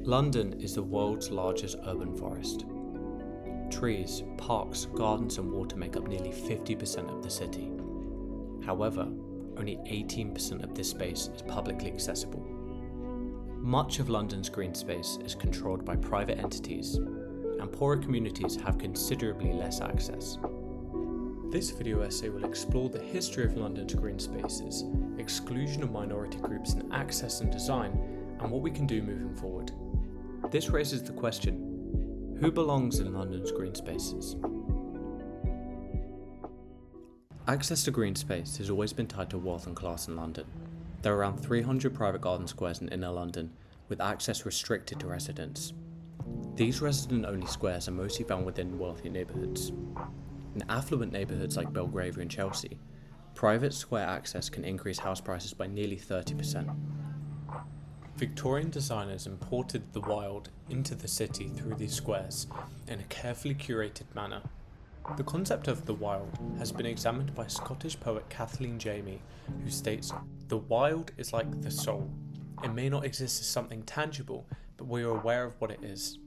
London is the world's largest urban forest. Trees, parks, gardens and water make up nearly 50% of the city. However, only 18% of this space is publicly accessible. Much of London's green space is controlled by private entities, and poorer communities have considerably less access. This video essay will explore the history of London's green spaces, exclusion of minority groups in access and design, and what we can do moving forward. This raises the question, who belongs in London's green spaces? Access to green space has always been tied to wealth and class in London. There are around 300 private garden squares in inner London, with access restricted to residents. These resident-only squares are mostly found within wealthy neighbourhoods. In affluent neighbourhoods like Belgravia and Chelsea, private square access can increase house prices by nearly 30%. Victorian designers imported the wild into the city through these squares in a carefully curated manner. The concept of the wild has been examined by Scottish poet Kathleen Jamie, who states, "The wild is like the soul. It may not exist as something tangible, but we are aware of what it is."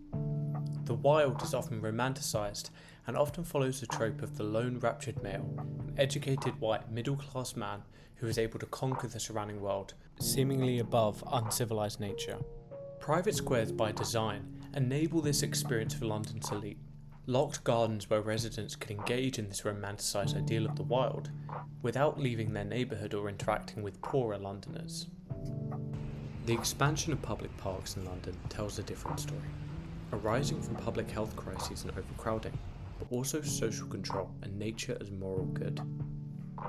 The wild is often romanticised and often follows the trope of the lone raptured male, an educated white middle-class man who is able to conquer the surrounding world, seemingly above uncivilised nature. Private squares by design enable this experience for London's elite. Locked gardens where residents can engage in this romanticised ideal of the wild without leaving their neighbourhood or interacting with poorer Londoners. The expansion of public parks in London tells a different story, arising from public health crises and overcrowding, but also social control and nature as moral good.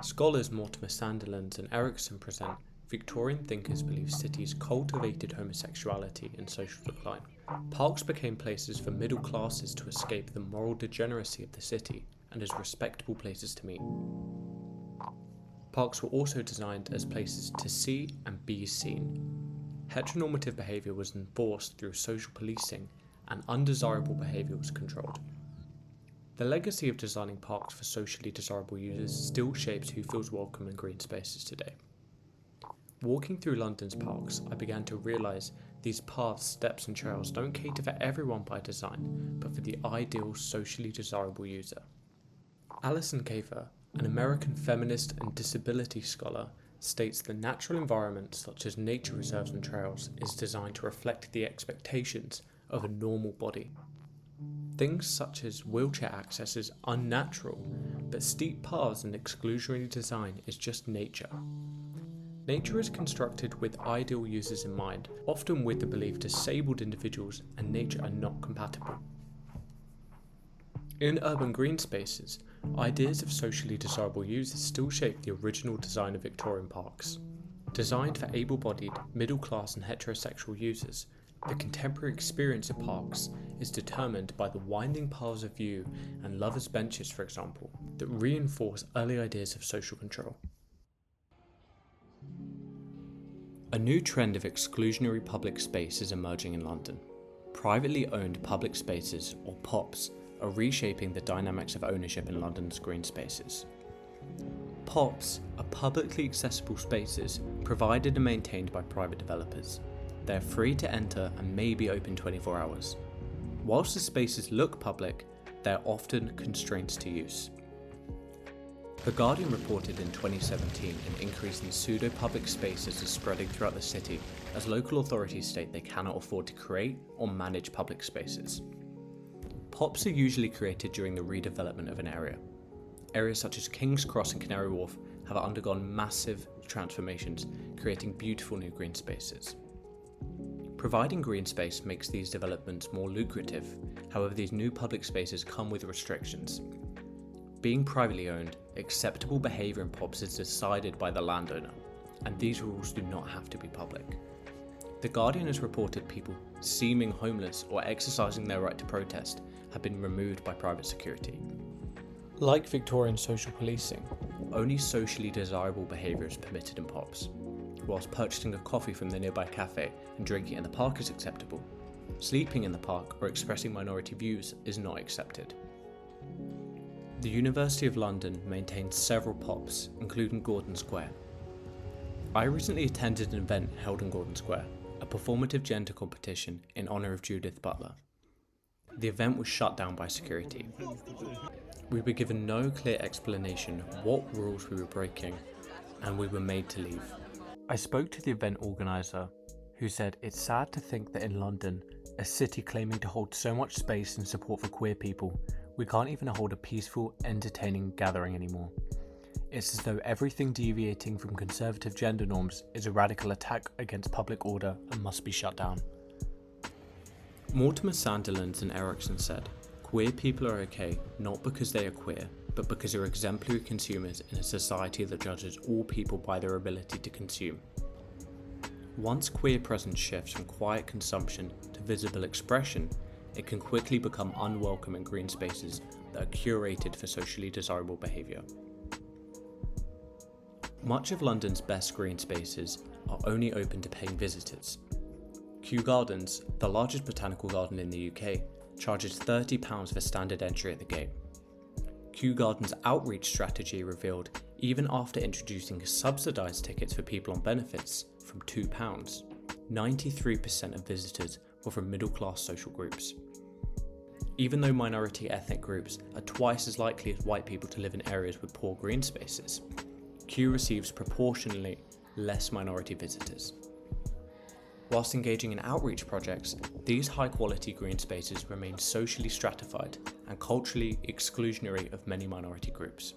Scholars Mortimer-Sandilands and Erickson present Victorian thinkers believe cities cultivated homosexuality and social decline. Parks became places for middle classes to escape the moral degeneracy of the city and as respectable places to meet. Parks were also designed as places to see and be seen. Heteronormative behaviour was enforced through social policing and undesirable behaviour was controlled. The legacy of designing parks for socially desirable users still shapes who feels welcome in green spaces today. Walking through London's parks, I began to realise these paths, steps and trails don't cater for everyone by design, but for the ideal socially desirable user. Alison Kafer, an American feminist and disability scholar, states the natural environment such as nature reserves and trails is designed to reflect the expectations of a normal body. Things such as wheelchair access is unnatural, but steep paths and exclusionary design is just nature. Nature is constructed with ideal users in mind, often with the belief disabled individuals and nature are not compatible. In urban green spaces, ideas of socially desirable users still shape the original design of Victorian parks. Designed for able-bodied, middle-class and heterosexual users, the contemporary experience of parks is determined by the winding paths of view and lovers' benches, for example, that reinforce early ideas of social control. A new trend of exclusionary public space is emerging in London. Privately owned public spaces, or POPs, are reshaping the dynamics of ownership in London's green spaces. POPs are publicly accessible spaces provided and maintained by private developers. They are free to enter and may be open 24 hours. Whilst the spaces look public, they are often constraints to use. The Guardian reported in 2017 an increase in pseudo-public spaces is spreading throughout the city as local authorities state they cannot afford to create or manage public spaces. POPs are usually created during the redevelopment of an area. Areas such as King's Cross and Canary Wharf have undergone massive transformations, creating beautiful new green spaces. Providing green space makes these developments more lucrative, however these new public spaces come with restrictions. Being privately owned, acceptable behaviour in POPs is decided by the landowner, and these rules do not have to be public. The Guardian has reported people seeming homeless or exercising their right to protest have been removed by private security. Like Victorian social policing, only socially desirable behaviour is permitted in POPs. Whilst purchasing a coffee from the nearby cafe and drinking in the park is acceptable, sleeping in the park or expressing minority views is not accepted. The University of London maintains several POPs, including Gordon Square. I recently attended an event held in Gordon Square, a performative gender competition in honour of Judith Butler. The event was shut down by security. We were given no clear explanation what rules we were breaking, and we were made to leave. I spoke to the event organiser, who said it's sad to think that in London, a city claiming to hold so much space and support for queer people, we can't even hold a peaceful, entertaining gathering anymore. It's as though everything deviating from conservative gender norms is a radical attack against public order and must be shut down. Mortimer-Sandilands and Erickson said, "Queer people are okay not because they are queer, but because they're exemplary consumers in a society that judges all people by their ability to consume. Once queer presence shifts from quiet consumption to visible expression, it can quickly become unwelcome in green spaces that are curated for socially desirable behaviour." Much of London's best green spaces are only open to paying visitors. Kew Gardens, the largest botanical garden in the UK, charges £30 for standard entry at the gate. Kew Gardens' outreach strategy revealed, even after introducing subsidised tickets for people on benefits from £2, 93% of visitors were from middle-class social groups. Even though minority ethnic groups are twice as likely as white people to live in areas with poor green spaces, Kew receives proportionally less minority visitors. Whilst engaging in outreach projects, these high-quality green spaces remain socially stratified and culturally exclusionary of many minority groups.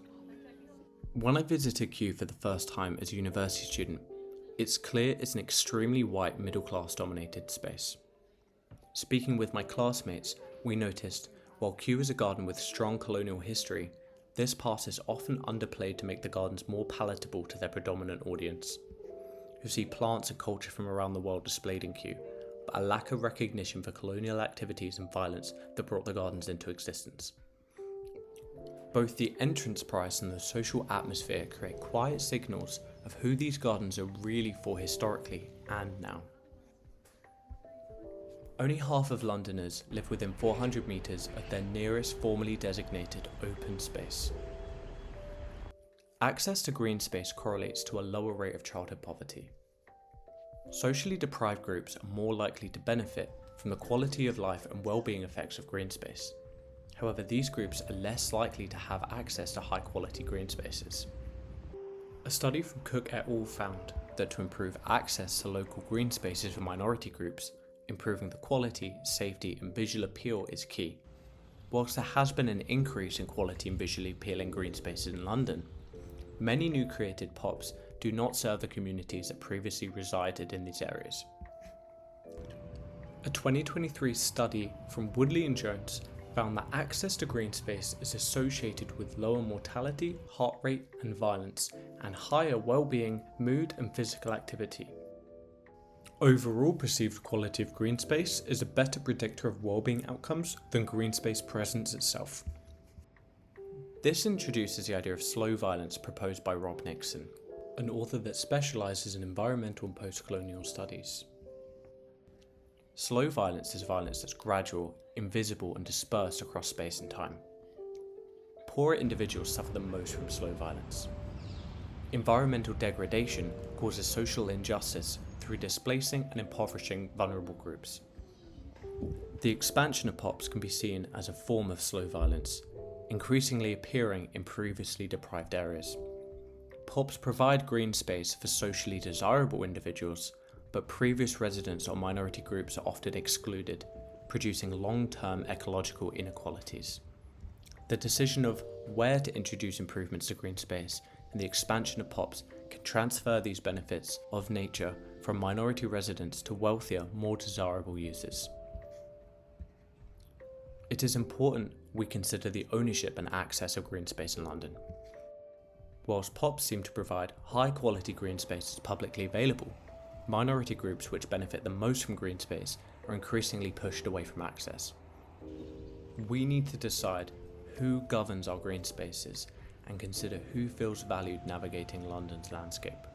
When I visited Kew for the first time as a university student, it's clear it's an extremely white middle-class dominated space. Speaking with my classmates, we noticed, while Kew is a garden with strong colonial history, this part is often underplayed to make the gardens more palatable to their predominant audience, who see plants and culture from around the world displayed in Kew, but a lack of recognition for colonial activities and violence that brought the gardens into existence. Both the entrance price and the social atmosphere create quiet signals of who these gardens are really for historically and now. Only half of Londoners live within 400 metres of their nearest formally designated open space. Access to green space correlates to a lower rate of childhood poverty. Socially deprived groups are more likely to benefit from the quality of life and well-being effects of green space. However, these groups are less likely to have access to high-quality green spaces. A study from Cook et al. Found that to improve access to local green spaces for minority groups, improving the quality, safety and visual appeal is key. Whilst there has been an increase in quality and visually appealing green spaces in London, many new created POPs do not serve the communities that previously resided in these areas. A 2023 study from Woodley and Jones found that access to green space is associated with lower mortality, heart rate and violence, and higher well-being, mood and physical activity. Overall perceived quality of green space is a better predictor of well-being outcomes than green space presence itself. This introduces the idea of slow violence proposed by Rob Nixon, an author that specialises in environmental and post-colonial studies. Slow violence is violence that's gradual, invisible and dispersed across space and time. Poorer individuals suffer the most from slow violence. Environmental degradation causes social injustice through displacing and impoverishing vulnerable groups. The expansion of POPs can be seen as a form of slow violence, increasingly appearing in previously deprived areas. POPs provide green space for socially desirable individuals, but previous residents or minority groups are often excluded, producing long-term ecological inequalities. The decision of where to introduce improvements to green space and the expansion of POPs can transfer these benefits of nature from minority residents to wealthier, more desirable users. It is important we consider the ownership and access of green space in London. Whilst POPs seem to provide high-quality green spaces publicly available, minority groups which benefit the most from green space are increasingly pushed away from access. We need to decide who governs our green spaces and consider who feels valued navigating London's landscape.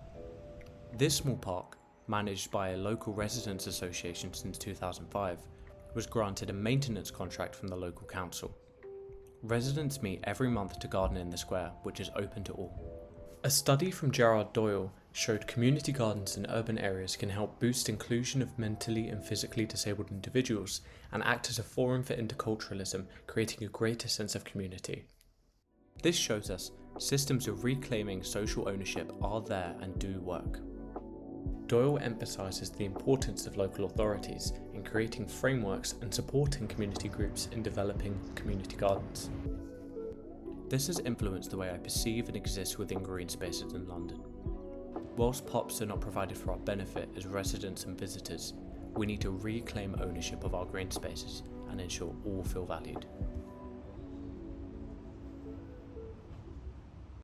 This small park, managed by a local residents association since 2005, was granted a maintenance contract from the local council. Residents meet every month to garden in the square, which is open to all. A study from Gerard Doyle showed community gardens in urban areas can help boost inclusion of mentally and physically disabled individuals and act as a forum for interculturalism, creating a greater sense of community. This shows us systems of reclaiming social ownership are there and do work. Doyle emphasises the importance of local authorities in creating frameworks and supporting community groups in developing community gardens. This has influenced the way I perceive and exist within green spaces in London. Whilst POPs are not provided for our benefit as residents and visitors, we need to reclaim ownership of our green spaces and ensure all feel valued.